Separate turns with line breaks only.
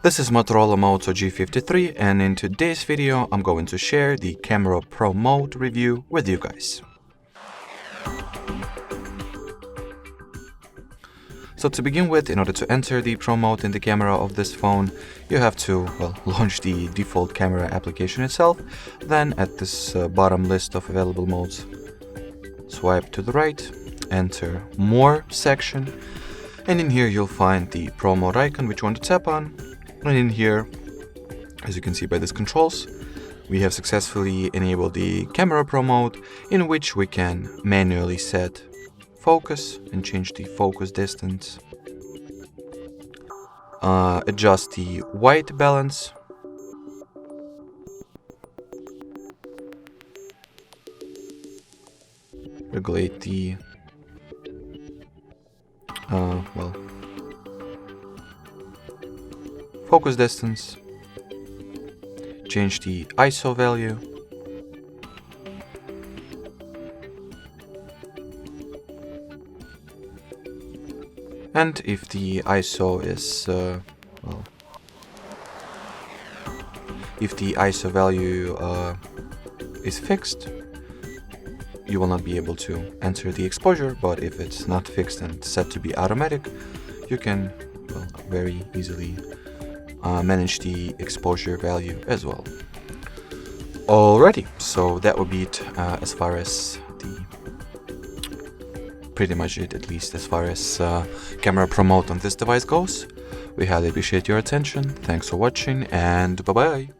This is Motorola Moto G53, and in today's video I'm going to share the Camera Pro Mode review with you guys. So to begin with, in order to enter the Pro Mode in the camera of this phone, you have to, launch the default camera application itself. Then at this bottom list of available modes, swipe to the right, enter More section, and in here you'll find the Pro Mode icon which you want to tap on. And in here, as you can see by these controls, we have successfully enabled the Camera Pro Mode, in which we can manually set focus and change the focus distance, adjust the white balance, regulate the focus distance, change the ISO value, and if the ISO is if the ISO value is fixed, you will not be able to enter the exposure, but if it's not fixed and set to be automatic, you can very easily manage the exposure value as well. Alrighty, so that would be it as far as pretty much it, at least as far as Camera Pro Mode on this device goes. We highly appreciate your attention, thanks for watching, and bye bye!